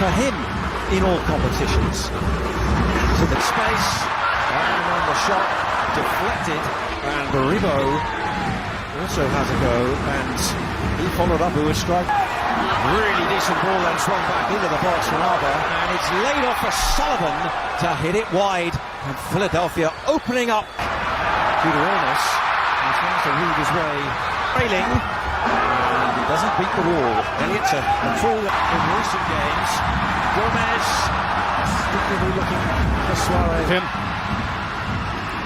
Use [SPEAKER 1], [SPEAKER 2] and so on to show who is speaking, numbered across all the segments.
[SPEAKER 1] for him in all competitions. To the space, and on the shot, deflected, and Baribo also has a go, and he followed up with a strike. Really decent ball, then swung back into the box from Alba, and it's laid off for Sullivan to hit it wide, and Philadelphia opening up to the illness. He's trying to weave his way, trailing, and he doesn't beat the wall. Elliott's a full in recent games. Gomez, still looking for Suarez.
[SPEAKER 2] Him.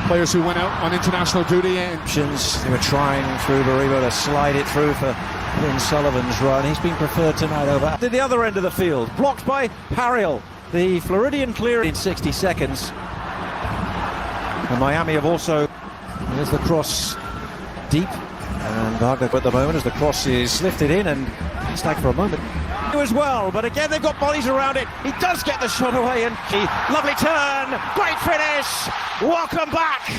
[SPEAKER 2] Players who went out on international duty and
[SPEAKER 1] they were trying through Baribo to slide it through for Lynn Sullivan's run. He's been preferred tonight over to the other end of the field. Blocked by Harriel. The Floridian clear in 60 seconds. And Miami have also... There's the cross deep. And Wagner at the moment as the cross is lifted in, and he's like for a moment as well, but again they've got bodies around it. He does get the shot away, and lovely turn, great finish, welcome back.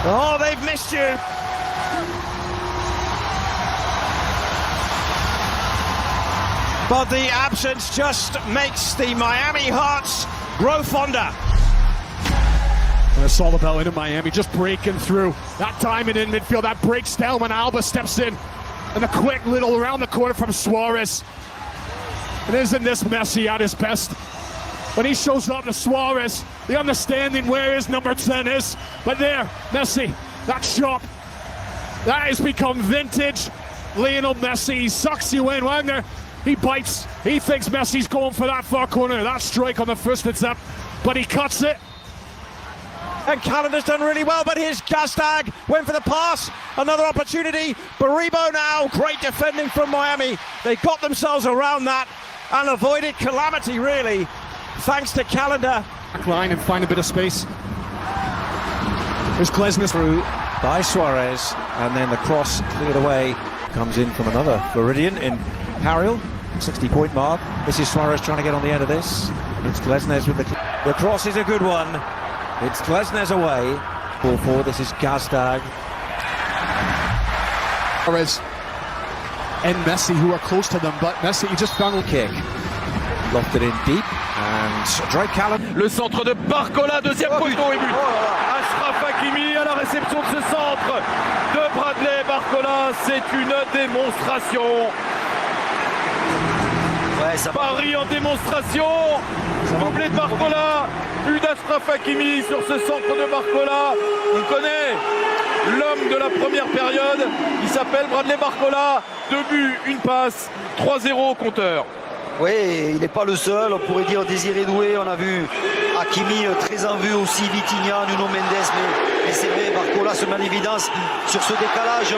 [SPEAKER 1] Oh, they've missed you. But the absence just makes the Miami Hearts grow fonder.
[SPEAKER 2] And it's all about Inter Miami just breaking through. That diamond in midfield, that breaks down when Alba steps in. And a quick little around the corner from Suarez. And isn't this Messi at his best? When he shows up to Suarez, the understanding where his number 10 is. But there, Messi, that shot, that has become vintage Lionel Messi. He sucks you in, Wagner. He bites. He thinks Messi's going for that far corner. That strike on the first attempt, but he cuts it.
[SPEAKER 1] And Calendar's done really well, but here's Gastag, went for the pass, another opportunity. Baribo now, great defending from Miami. They got themselves around that and avoided calamity, really, thanks to Calendar.
[SPEAKER 2] Back line and find a bit of space. There's Glesnes
[SPEAKER 1] through by Suarez, and then the cross cleared away. Comes in from another Floridian in Harriel, 60-point mark. This is Suarez trying to get on the end of this. It's Glesnes with the cross is a good one. It's Glesnes away. Ball forward, this is Gastag.
[SPEAKER 2] Suarez and Messi who are close to them, but Messi just found a
[SPEAKER 1] kick. Lofted in deep, and Drake Callan.
[SPEAKER 3] Le centre de Barcola, deuxième poteau et but. Achraf Hakimi à la réception de ce centre de Bradley Barcola, c'est une démonstration. Paris en démonstration, doublé de Barcola, but d'Achraf Hakimi sur ce centre de Barcola. On connaît l'homme de la première période, il s'appelle Bradley Barcola, 2 buts, 1 passe, 3-0 au compteur.
[SPEAKER 4] Oui, il n'est pas le seul, on pourrait dire Désiré Doué, on a vu Hakimi très en vue aussi, Vitinha, Nuno Mendes, mais c'est vrai, Barcola se met en évidence sur ce décalage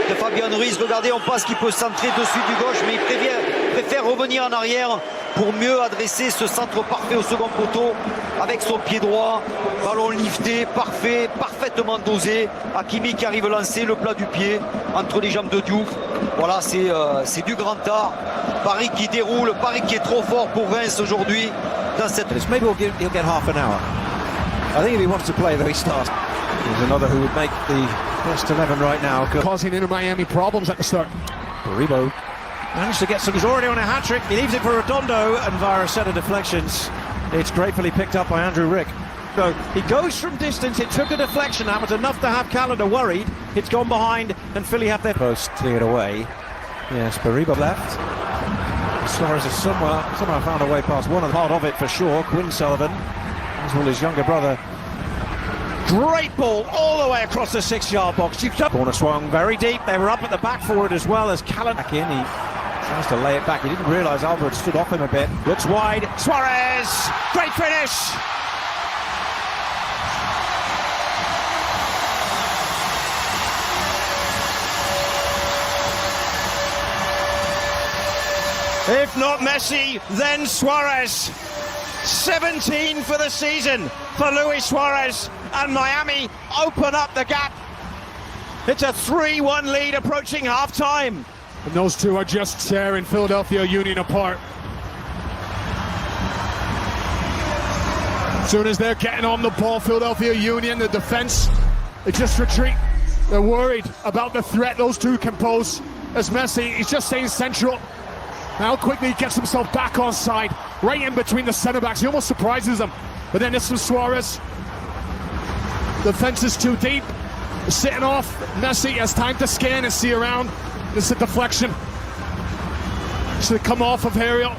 [SPEAKER 4] de Fabian Ruiz. Regardez, on pense qu'il peut centrer de suite du gauche, mais il préfère revenir en arrière pour mieux adresser ce centre parfait au second poteau avec son pied droit, ballon lifté, parfait, parfaitement dosé. Hakimi qui arrive lancer le plat du pied entre les jambes de Diouf. Voilà, c'est du grand art. Paris qui déroule, Paris qui est trop fort pour Reims aujourd'hui dans cette...
[SPEAKER 1] Maybe he'll get half an hour. I think if he wants to play, though, he starts. There's another who would make the first 11 right now.
[SPEAKER 2] Causing Inter Miami problems at the start.
[SPEAKER 1] Baribo managed to get some. He's already on a hat-trick. He leaves it for Redondo, and via a set of deflections, it's gratefully picked up by Andrew Rick. So he goes from distance. It took a deflection. That was enough to have Calendar worried. It's gone behind, and Philly have their post cleared away. Yes, Baribo left. Suarez has somehow found a way past one part of it for sure. Quinn Sullivan, as well as younger brother. Great ball all the way across the 6-yard box. Corner swung very deep. They were up at the back for it as well as Callan back in. He tries to lay it back. He didn't realise Albert stood off him a bit. Looks wide. Suarez! Great finish! If not Messi, then Suarez. 17 for the season for Luis Suarez, and Miami open up the gap. It's a 3-1 lead approaching half-time.
[SPEAKER 2] And those two are just tearing Philadelphia Union apart. As soon as they're getting on the ball, Philadelphia Union, the defense, they just retreat. They're worried about the threat those two can pose. As Messi, he's just staying central. How quickly he gets himself back on side, right in between the centre backs. He almost surprises them. But then it's from Suarez. The fence is too deep. Sitting off. Messi has time to scan and see around. It's a deflection. Should come off of Ariel.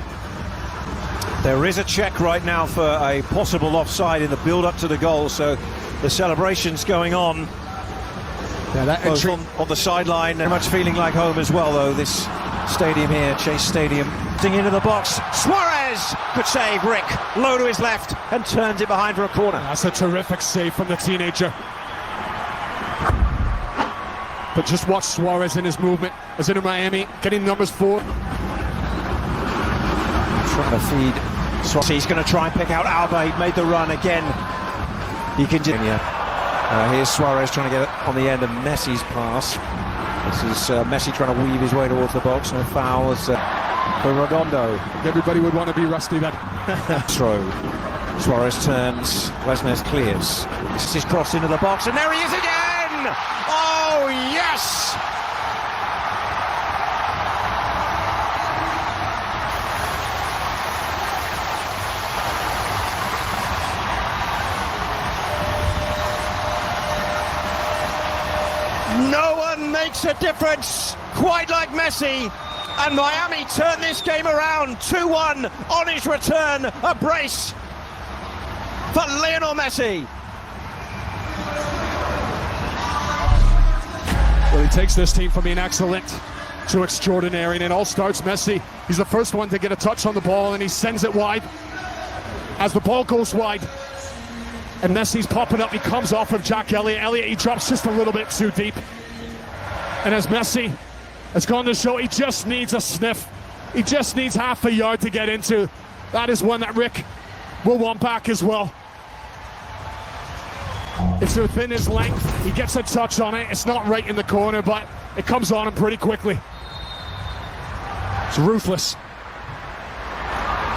[SPEAKER 1] There is a check right now for a possible offside in the build-up to the goal, so the celebration's going on.
[SPEAKER 2] Yeah, that
[SPEAKER 1] Both
[SPEAKER 2] entry
[SPEAKER 1] on the sideline, very much feeling like home as well, though, this stadium here, Chase Stadium. Into the box, Suarez! Good save, Rick, low to his left, and turns it behind for a corner.
[SPEAKER 2] That's a terrific save from the teenager. But just watch Suarez in his movement as Inter Miami getting numbers 4.
[SPEAKER 1] Trying to feed Suarez. He's going to try and pick out Alba. He made the run again. He can do. Here's Suarez trying to get it on the end of Messi's pass. This is Messi trying to weave his way towards the box. No fouls for Redondo.
[SPEAKER 2] Everybody would want to be Rusty then.
[SPEAKER 1] Throw. Suarez turns. Lesnes clears. This is his cross into the box, and there he is again! Oh, yes! No one makes a difference quite like Messi, and Miami turned this game around 2-1 on his return. A brace for Lionel Messi.
[SPEAKER 2] Well, he takes this team from being excellent to extraordinary, and it all starts Messi. He's the first one to get a touch on the ball, and he sends it wide. As the ball goes wide, and Messi's popping up, he comes off of Jack Elliott. Elliott, he drops just a little bit too deep. And as Messi has gone to show, he just needs a sniff. He just needs half a yard to get into. That is one that Rick will want back as well. It's within his length. He gets a touch on it. It's not right in the corner, but it comes on him pretty quickly. It's ruthless.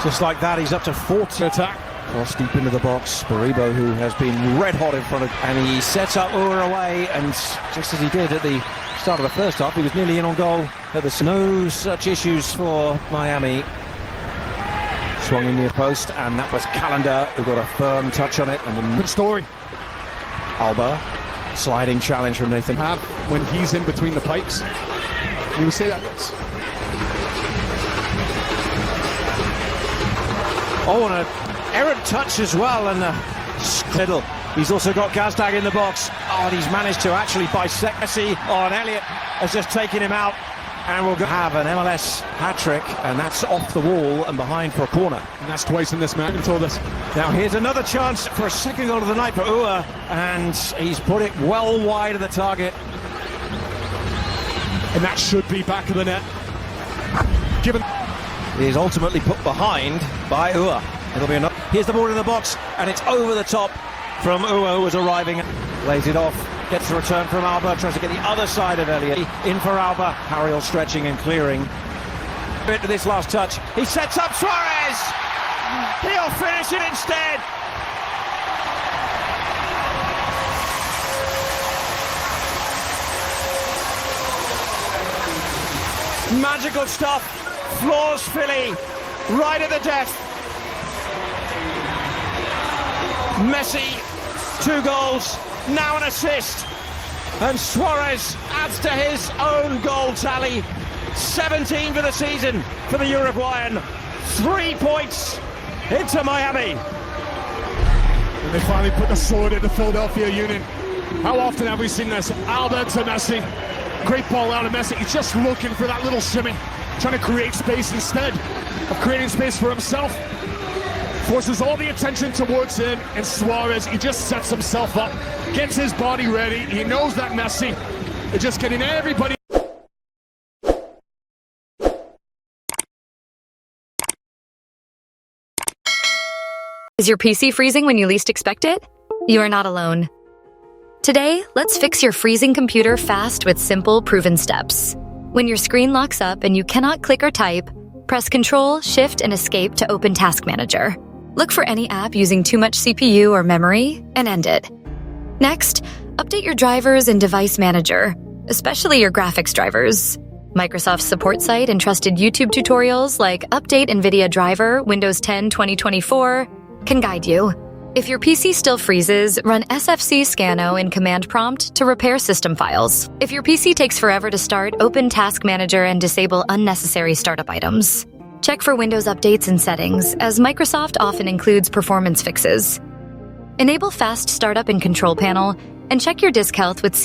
[SPEAKER 1] Just like that, he's up to 40 attack. Cross deep into the box. Baribo, who has been red hot in front of, and he sets up Ur away, and just as he did at the start of the first half, he was nearly in on goal. There's no such issues for Miami. Swung in near post, and that was Callender who got a firm touch on it. And then
[SPEAKER 2] Good story.
[SPEAKER 1] Alba, sliding challenge from Nathan.
[SPEAKER 2] When he's in between the pipes, you would say that.
[SPEAKER 1] Oh, and an errant touch as well, and middle. He's also got Gazdag in the box. Oh, and he's managed to actually bisect Messi. Oh, and Elliott has just taken him out, and we'll have an MLS hat-trick, and that's off the wall and behind for a corner.
[SPEAKER 2] And that's twice in this match until this.
[SPEAKER 1] Now here's another chance for a second goal of the night for Ua, and he's put it well wide of the target.
[SPEAKER 2] And that should be back of the net. Given
[SPEAKER 1] He is ultimately put behind by Ua. It'll be enough. Here's the ball in the box, and it's over the top from Ua, who was arriving. Lays it off, gets the return from Alba, tries to get the other side of Elliott. In for Alba, Harriel stretching and clearing. Bit to this last touch. He sets up Suarez! He'll finish it instead! Magical stuff. Floors Philly, right at the death. Messi, 2 goals, now an assist. And Suarez adds to his own goal tally. 17 for the season for the Uruguayan. 3 points into Miami.
[SPEAKER 2] And they finally put the sword in the Philadelphia Union. How often have we seen this? Alba to Messi. Great ball out of Messi. He's just looking for that little shimmy. Trying to create space instead of creating space for himself. Forces all the attention towards him, and Suarez, he just sets himself up, gets his body ready. He knows that Messi is just getting everybody.
[SPEAKER 5] Is your PC freezing when you least expect it? You are not alone. Today, let's fix your freezing computer fast with simple, proven steps. When your screen locks up and you cannot click or type, press Ctrl, Shift, and Escape to open Task Manager. Look for any app using too much CPU or memory and end it. Next, update your drivers and device manager, especially your graphics drivers. Microsoft's support site and trusted YouTube tutorials like Update NVIDIA Driver Windows 10 2024 can guide you. If your PC still freezes, run sfc scanno in command prompt to repair system files. If your PC takes forever to start, open Task Manager and disable unnecessary startup items. Check for Windows updates and settings, as Microsoft often includes performance fixes. Enable fast startup in Control Panel and check your disk health with